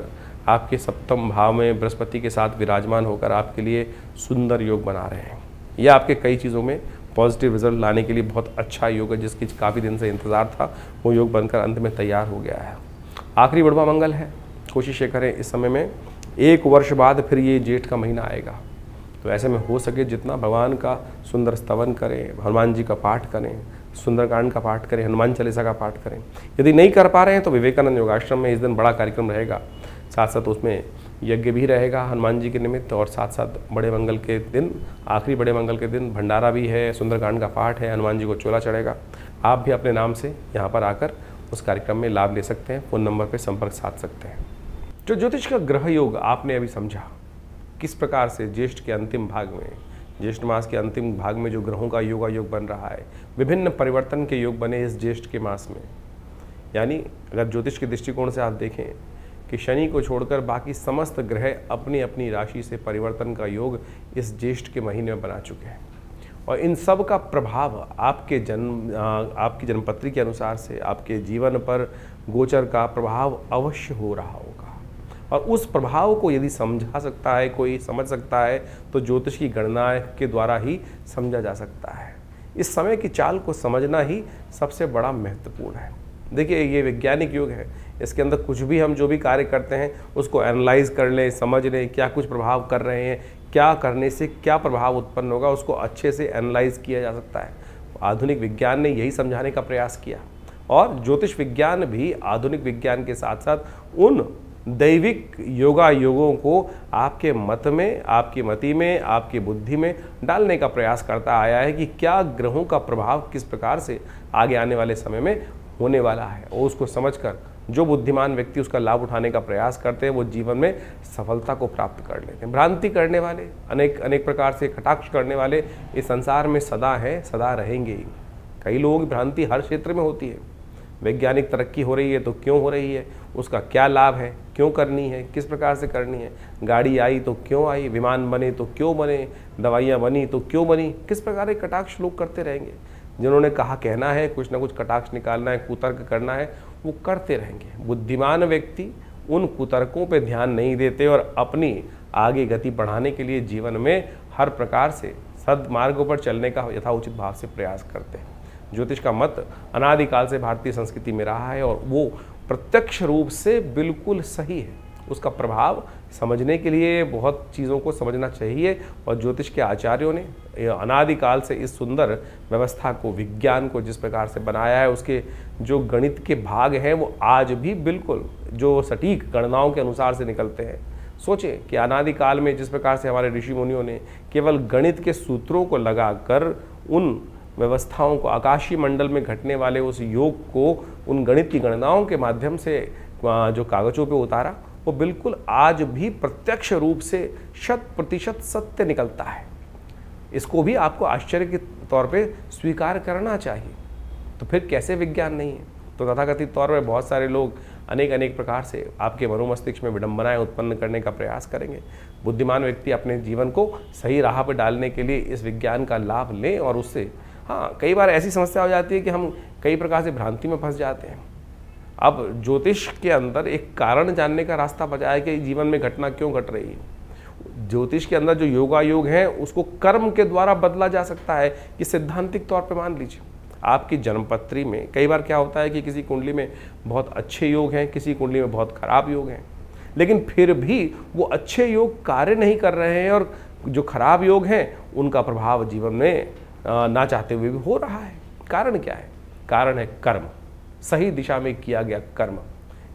आपके सप्तम भाव में बृहस्पति के साथ विराजमान होकर आपके लिए सुंदर योग बना रहे हैं। यह आपके कई चीज़ों में पॉजिटिव रिजल्ट लाने के लिए बहुत अच्छा योग है, जिसकी काफ़ी दिन से इंतज़ार था, वो योग बनकर अंत में तैयार हो गया है। आखिरी बुढ़वा मंगल है, कोशिश ये करें इस समय में 1 वर्ष बाद फिर ये जेठ का महीना आएगा। तो ऐसे में हो सके जितना भगवान का सुंदर स्तवन करें, हनुमान जी का पाठ करें, सुंदरकांड का पाठ करें, हनुमान चालीसा का पाठ करें। यदि नहीं कर पा रहे हैं तो विवेकानंद योगाश्रम में इस दिन बड़ा कार्यक्रम रहेगा, साथ साथ उसमें यज्ञ भी रहेगा हनुमान जी के निमित्त और साथ साथ बड़े मंगल के दिन, आखिरी बड़े मंगल के दिन भंडारा भी है, सुंदरकांड का पाठ है, हनुमान जी को चोला चढ़ेगा। आप भी अपने नाम से यहाँ पर आकर उस कार्यक्रम में लाभ ले सकते हैं, फ़ोन नंबर पर संपर्क साध सकते हैं। जो ज्योतिष का ग्रह योग आपने अभी समझा, किस प्रकार से ज्येष्ठ के अंतिम भाग में, ज्येष्ठ मास के अंतिम भाग में जो ग्रहों का योग बन रहा है, विभिन्न परिवर्तन के योग बने इस ज्येष्ठ के मास में। यानी अगर ज्योतिष के दृष्टिकोण से आप देखें कि शनि को छोड़कर बाकी समस्त ग्रह अपनी अपनी राशि से परिवर्तन का योग इस ज्येष्ठ के महीने में बना चुके हैं और इन सब का प्रभाव आपकी जन्मपत्री के अनुसार से आपके जीवन पर गोचर का प्रभाव अवश्य हो रहा होगा। और उस प्रभाव को यदि समझा सकता है, कोई समझ सकता है, तो ज्योतिष की गणना के द्वारा ही समझा जा सकता है। इस समय की चाल को समझना ही सबसे बड़ा महत्वपूर्ण है। देखिए, ये वैज्ञानिक युग है, इसके अंदर कुछ भी हम जो भी कार्य करते हैं उसको एनालाइज कर लें, समझ लें क्या कुछ प्रभाव कर रहे हैं, क्या करने से क्या प्रभाव उत्पन्न होगा, उसको अच्छे से एनालाइज किया जा सकता है। आधुनिक विज्ञान ने यही समझाने का प्रयास किया और ज्योतिष विज्ञान भी आधुनिक विज्ञान के साथ साथ उन दैविक योगों को आपके मत में, आपकी मति में, आपकी बुद्धि में डालने का प्रयास करता आया है कि क्या ग्रहों का प्रभाव किस प्रकार से आगे आने वाले समय में होने वाला है। और उसको समझकर जो बुद्धिमान व्यक्ति उसका लाभ उठाने का प्रयास करते हैं वो जीवन में सफलता को प्राप्त कर लेते हैं। भ्रांति करने वाले, अनेक प्रकार से कटाक्ष करने वाले इस संसार में सदा हैं, सदा रहेंगे ही। कई लोगों की भ्रांति हर क्षेत्र में होती है। वैज्ञानिक तरक्की हो रही है तो क्यों हो रही है, उसका क्या लाभ है, क्यों करनी है, किस प्रकार से करनी है, गाड़ी आई तो क्यों आई, विमान बने तो क्यों बने, दवाइयाँ बनी तो क्यों बनी, किस प्रकार के कटाक्ष लोग करते रहेंगे। जिन्होंने कहा कहना है, कुछ ना कुछ कटाक्ष निकालना है, कुतर्क करना है, वो करते रहेंगे। बुद्धिमान व्यक्ति उन कुतर्कों पे ध्यान नहीं देते और अपनी आगे गति बढ़ाने के लिए जीवन में हर प्रकार से सद्मार्गों पर चलने का यथाउचित भाव से प्रयास करते हैं। ज्योतिष का मत अनादिकाल से भारतीय संस्कृति में रहा है और वो प्रत्यक्ष रूप से बिल्कुल सही है। उसका प्रभाव समझने के लिए बहुत चीज़ों को समझना चाहिए और ज्योतिष के आचार्यों ने अनादिकाल से इस सुंदर व्यवस्था को, विज्ञान को जिस प्रकार से बनाया है, उसके जो गणित के भाग हैं वो आज भी बिल्कुल जो सटीक गणनाओं के अनुसार से निकलते हैं। सोचें कि अनादिकाल में जिस प्रकार से हमारे ऋषि मुनियों ने केवल गणित के सूत्रों को लगाकर उन व्यवस्थाओं को, आकाशीय मंडल में घटने वाले उस योग को उन गणित की गणनाओं के माध्यम से जो कागजों पे उतारा, वो बिल्कुल आज भी प्रत्यक्ष रूप से 100% सत्य निकलता है। इसको भी आपको आश्चर्य के तौर पे स्वीकार करना चाहिए। तो फिर कैसे विज्ञान नहीं है? तो तथाकथित तौर पर बहुत सारे लोग अनेक प्रकार से आपके मनोमस्तिष्क में विडंबनाएं उत्पन्न करने का प्रयास करेंगे। बुद्धिमान व्यक्ति अपने जीवन को सही राह पर डालने के लिए इस विज्ञान का लाभ लें और उससे, हाँ, कई बार ऐसी समस्या हो जाती है कि हम कई प्रकार से भ्रांति में फंस जाते हैं। अब ज्योतिष के अंदर एक कारण जानने का रास्ता बचा है कि जीवन में घटना क्यों घट रही है। ज्योतिष के अंदर जो योग है उसको कर्म के द्वारा बदला जा सकता है। कि सैद्धांतिक तौर पे मान लीजिए आपकी जन्मपत्री में कई बार क्या होता है कि किसी कुंडली में बहुत अच्छे योग हैं, किसी कुंडली में बहुत खराब योग हैं, लेकिन फिर भी वो अच्छे योग कार्य नहीं कर रहे हैं और जो खराब योग हैं उनका प्रभाव जीवन में ना चाहते हुए भी हो रहा है। कारण क्या है? कारण है कर्म, सही दिशा में किया गया कर्म।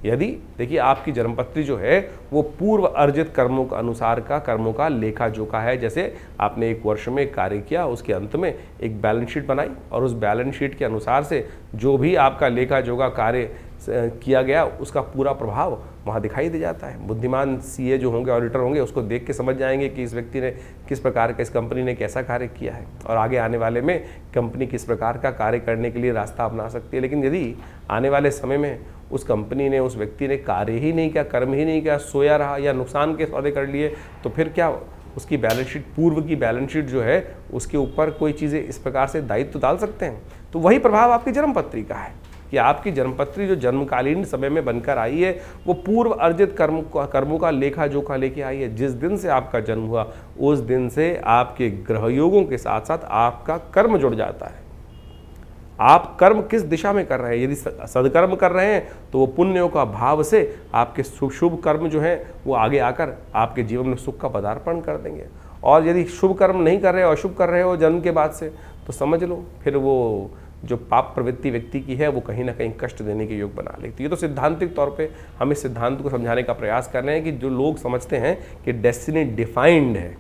यदि देखिए आपकी जन्मपत्री जो है वो पूर्व अर्जित कर्मों का अनुसार का कर्मों का लेखा जोखा है। जैसे आपने एक वर्ष में कार्य किया, उसके अंत में एक बैलेंस शीट बनाई और उस बैलेंस शीट के अनुसार से जो भी आपका लेखा जोखा कार्य किया गया उसका पूरा प्रभाव वहाँ दिखाई दे जाता है। बुद्धिमान सीए जो होंगे, ऑडिटर होंगे, उसको देख के समझ जाएंगे कि इस व्यक्ति ने किस प्रकार का, इस कंपनी ने कैसा कार्य किया है और आगे आने वाले में कंपनी किस प्रकार का कार्य करने के लिए रास्ता अपना सकती है। लेकिन यदि आने वाले समय में उस कंपनी ने, उस व्यक्ति ने कार्य ही नहीं किया, कर्म ही नहीं किया, सोया रहा या नुकसान के सौदे कर लिए, तो फिर क्या उसकी बैलेंस शीट, पूर्व की बैलेंस शीट जो है उसके ऊपर कोई चीज़ें इस प्रकार से दायित्व डाल सकते हैं। तो वही प्रभाव आपकी जन्मपत्री का है कि आपकी जन्मपत्री जो जन्मकालीन समय में बनकर आई है वो पूर्व अर्जित कर्मों का लेखा जोखा लेके आई है। जिस दिन से आपका जन्म हुआ उस दिन से आपके ग्रह योगों के साथ साथ आपका कर्म जुड़ जाता है। आप कर्म किस दिशा में कर रहे हैं? यदि सदकर्म कर रहे हैं तो वो पुण्यों का भाव से आपके शुभ कर्म जो हैं वो आगे आकर आपके जीवन में सुख का पदार्पण कर देंगे। और यदि शुभ कर्म नहीं कर रहे हो, अशुभ कर रहे हो जन्म के बाद से, तो समझ लो फिर वो जो पाप प्रवृत्ति व्यक्ति की है वो कहीं ना कहीं कष्ट देने के योग बना लेती है। तो सैद्धांतिक तौर पे हम इस सिद्धांत को समझाने का प्रयास कर रहे हैं कि जो लोग समझते हैं कि डेस्टिनी डिफाइंड है,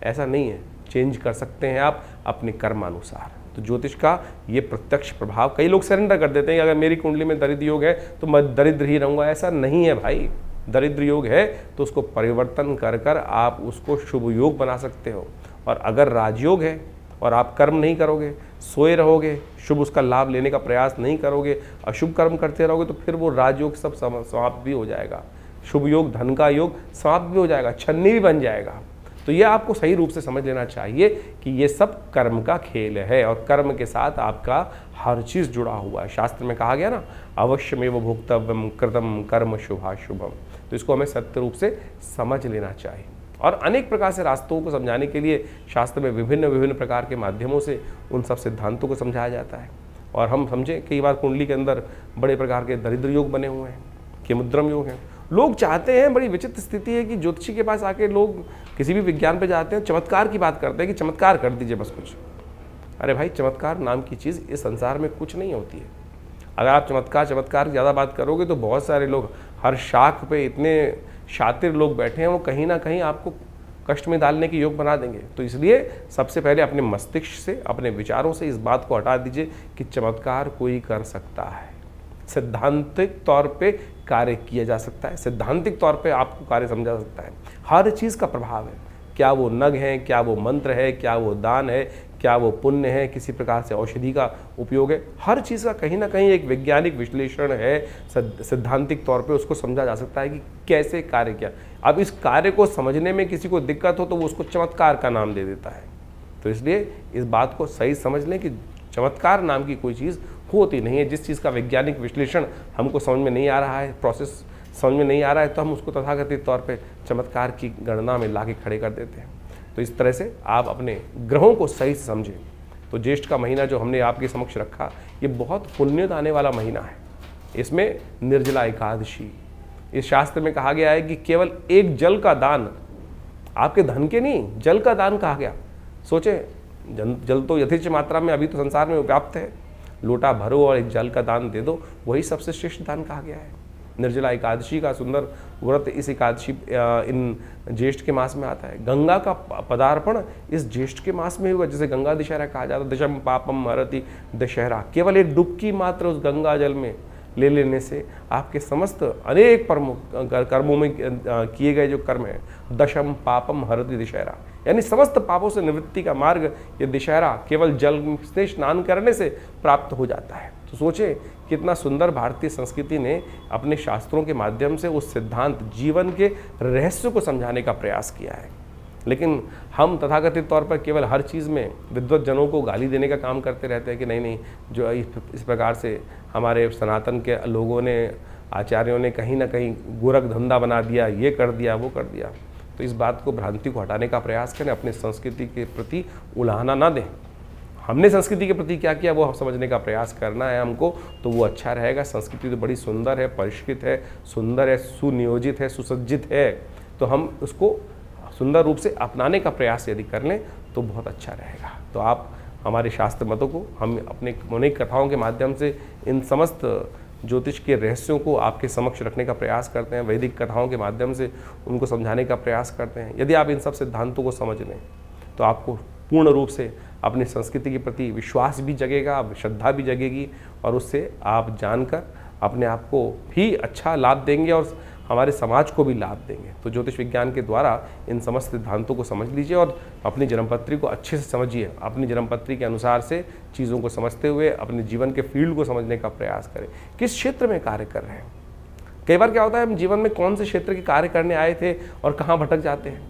ऐसा नहीं है। चेंज कर सकते हैं आप अपने कर्मानुसार। तो ज्योतिष का ये प्रत्यक्ष प्रभाव, कई लोग सरेंडर कर देते हैं कि अगर मेरी कुंडली में दरिद्र योग है तो मैं दरिद्र ही रहूँगा। ऐसा नहीं है भाई। दरिद्र योग है तो उसको परिवर्तन कर कर आप उसको शुभ योग बना सकते हो। और अगर राजयोग है और आप कर्म नहीं करोगे सोए रहोगे, शुभ उसका लाभ लेने का प्रयास नहीं करोगे, अशुभ कर्म करते रहोगे, तो फिर वो राजयोग सब समाप्त भी हो जाएगा, शुभ योग, धन का योग समाप्त भी हो जाएगा, छन्नी भी बन जाएगा। तो ये आपको सही रूप से समझ लेना चाहिए कि ये सब कर्म का खेल है और कर्म के साथ आपका हर चीज़ जुड़ा हुआ है। शास्त्र में कहा गया ना, अवश्यमेव भोक्तव्यम कृतम कर्म शुभाशुभम। तो इसको हमें सत्य रूप से समझ लेना चाहिए। और अनेक प्रकार से रास्तों को समझाने के लिए शास्त्र में विभिन्न विभिन्न प्रकार के माध्यमों से उन सब सिद्धांतों को समझाया जाता है। और हम समझें, कई बार कुंडली के अंदर बड़े प्रकार के दरिद्र योग बने हुए हैं, किमुद्रम योग हैं। लोग चाहते हैं, बड़ी विचित्र स्थिति है कि ज्योतिषी के पास आके लोग किसी भी विज्ञान पे जाते हैं, चमत्कार की बात करते हैं कि चमत्कार कर दीजिए बस कुछ। अरे भाई, चमत्कार नाम की चीज़ इस संसार में कुछ नहीं होती है। अगर आप चमत्कार ज़्यादा बात करोगे तो बहुत सारे लोग हर शाख पे इतने शातिर लोग बैठे हैं, वो कहीं ना कहीं आपको कष्ट में डालने के योग बना देंगे। तो इसलिए सबसे पहले अपने मस्तिष्क से, अपने विचारों से इस बात को हटा दीजिए कि चमत्कार कोई कर सकता है। सैद्धांतिक तौर पे कार्य किया जा सकता है, सैद्धांतिक तौर पे आपको कार्य समझा सकता है। हर चीज़ का प्रभाव है, क्या वो नग है, क्या वो मंत्र है, क्या वो दान है, क्या वो पुण्य है, किसी प्रकार से औषधि का उपयोग है, हर चीज़ का कहीं ना कहीं एक वैज्ञानिक विश्लेषण है। सैद्धांतिक तौर पे उसको समझा जा सकता है कि कैसे कार्य किया। अब इस कार्य को समझने में किसी को दिक्कत हो तो वो उसको चमत्कार का नाम दे देता है। तो इसलिए इस बात को सही समझ लें कि चमत्कार नाम की कोई चीज़ होती नहीं है। जिस चीज़ का वैज्ञानिक विश्लेषण हमको समझ में नहीं आ रहा है, प्रोसेस समझ में नहीं आ रहा है, तो हम उसको तथाकथित तौर पे चमत्कार की गणना में ला के खड़े कर देते हैं। तो इस तरह से आप अपने ग्रहों को सही से समझें। तो ज्येष्ठ का महीना जो हमने आपके समक्ष रखा, ये बहुत पुण्य दाने वाला महीना है। इसमें निर्जला एकादशी, इस शास्त्र में कहा गया है कि केवल एक जल का दान, आपके धन के नहीं, जल का दान कहा गया। सोचें, जल तो यथेच्छ मात्रा में अभी तो संसार में व्याप्त है, लोटा भरो और एक जल का दान दे दो, वही सबसे श्रेष्ठ दान कहा गया है। निर्जला एकादशी का सुंदर व्रत इस एकादशी इन ज्येष्ठ के मास में आता है। गंगा का पदार्पण इस ज्येष्ठ के मास में हुआ, जिसे गंगा दशहरा कहा जाता है। दशम पापम हरति दशहरा, केवल एक डुबकी मात्र उस गंगा जल में ले लेने से आपके समस्त अनेक कर्मों में किए गए जो कर्म है, दशम पापम हरति दशहरा, यानी समस्त पापों से निवृत्ति का मार्ग ये दशहरा केवल जल से स्नान करने से प्राप्त हो जाता है। तो सोचें कितना सुंदर भारतीय संस्कृति ने अपने शास्त्रों के माध्यम से उस सिद्धांत, जीवन के रहस्य को समझाने का प्रयास किया है। लेकिन हम तथाकथित तौर पर केवल हर चीज़ में विद्वत जनों को गाली देने का काम करते रहते हैं कि नहीं, जो इस प्रकार से हमारे सनातन के लोगों ने, आचार्यों ने कहीं ना कहीं गोरख धंधा बना दिया, ये कर दिया, वो कर दिया। तो इस बात को, भ्रांति को हटाने का प्रयास करें, अपने संस्कृति के प्रति उलाहना ना दें। हमने संस्कृति के प्रति क्या किया वो समझने का प्रयास करना है हमको, तो वो अच्छा रहेगा। संस्कृति तो बड़ी सुंदर है, परिष्कृत है, सुंदर है, सुनियोजित है, सुसज्जित है। तो हम उसको सुंदर रूप से अपनाने का प्रयास यदि कर लें तो बहुत अच्छा रहेगा। तो आप हमारे शास्त्र मतों को, हम अपने अनेक कथाओं के माध्यम से इन समस्त ज्योतिष के रहस्यों को आपके समक्ष रखने का प्रयास करते हैं। वैदिक कथाओं के माध्यम से उनको समझाने का प्रयास करते हैं। यदि आप इन सब सिद्धांतों को समझ लें तो आपको पूर्ण रूप से अपनी संस्कृति के प्रति विश्वास भी जगेगा, श्रद्धा भी जगेगी, और उससे आप जानकर अपने आप को भी अच्छा लाभ देंगे और हमारे समाज को भी लाभ देंगे। तो ज्योतिष विज्ञान के द्वारा इन समस्त सिद्धांतों को समझ लीजिए और अपनी जन्मपत्री को अच्छे से समझिए। अपनी जन्मपत्री के अनुसार से चीज़ों को समझते हुए अपने जीवन के फील्ड को समझने का प्रयास करें, किस क्षेत्र में कार्य कर रहे हैं। कई बार क्या होता है, हम जीवन में कौन से क्षेत्र के कार्य करने आए थे और कहाँ भटक जाते हैं।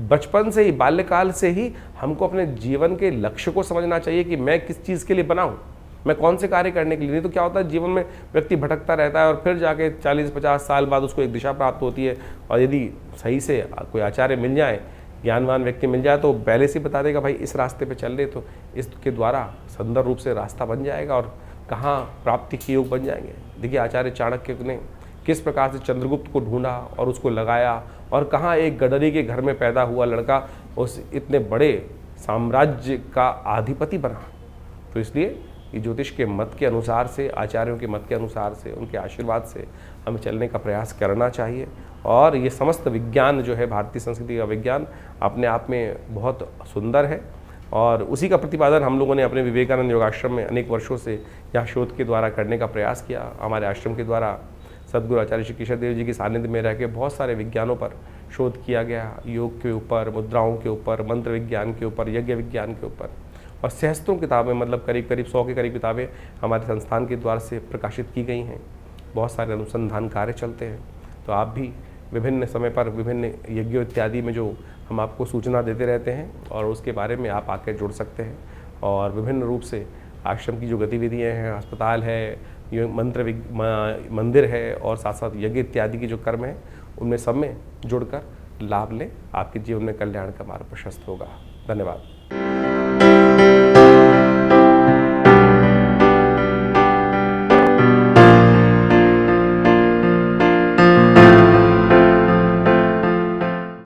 बचपन से ही, बाल्यकाल से ही हमको अपने जीवन के लक्ष्य को समझना चाहिए कि मैं किस चीज़ के लिए बना हूँ, मैं कौन से कार्य करने के लिए। नहीं तो क्या होता है, जीवन में व्यक्ति भटकता रहता है और फिर जाके 40-50 साल बाद उसको एक दिशा प्राप्त होती है। और यदि सही से कोई आचार्य मिल जाए, ज्ञानवान व्यक्ति मिल जाए, तो पहले से बता देगा भाई इस रास्ते पे चल रहे, तो इसके द्वारा सुंदर रूप से रास्ता बन जाएगा और कहाँ प्राप्ति के योग बन जाएंगे। देखिए आचार्य चाणक्य ने किस प्रकार से चंद्रगुप्त को ढूंढा और उसको लगाया, और कहाँ एक गडरी के घर में पैदा हुआ लड़का उस इतने बड़े साम्राज्य का अधिपति बना। तो इसलिए ये ज्योतिष के मत के अनुसार से, आचार्यों के मत के अनुसार से, उनके आशीर्वाद से हमें चलने का प्रयास करना चाहिए। और ये समस्त विज्ञान जो है, भारतीय संस्कृति का विज्ञान अपने आप में बहुत सुंदर है, और उसी का प्रतिपादन हम लोगों ने अपने विवेकानंद योगाश्रम में अनेक वर्षों से यहाँ शोध के द्वारा करने का प्रयास किया। हमारे आश्रम के द्वारा सद्गुरु आचार्य श्री केशव देव जी की सानिध्य में रह के बहुत सारे विज्ञानों पर शोध किया गया, योग के ऊपर, मुद्राओं के ऊपर, मंत्र विज्ञान के ऊपर, यज्ञ विज्ञान के ऊपर। और सहस्त्रों किताबें, मतलब करीब करीब 100 के करीब किताबें हमारे संस्थान के द्वारा से प्रकाशित की गई हैं। बहुत सारे अनुसंधान कार्य चलते हैं। तो आप भी विभिन्न समय पर विभिन्न यज्ञों इत्यादि में जो हम आपको सूचना देते रहते हैं और उसके बारे में आप आकर जुड़ सकते हैं। और विभिन्न रूप से आश्रम की जो गतिविधियाँ हैं, अस्पताल है, ये मंदिर है और साथ साथ यज्ञ इत्यादि की जो कर्म है, उनमें सब में जुड़कर लाभ लें। आपके जीवन में कल्याण का मार्ग प्रशस्त होगा। धन्यवाद।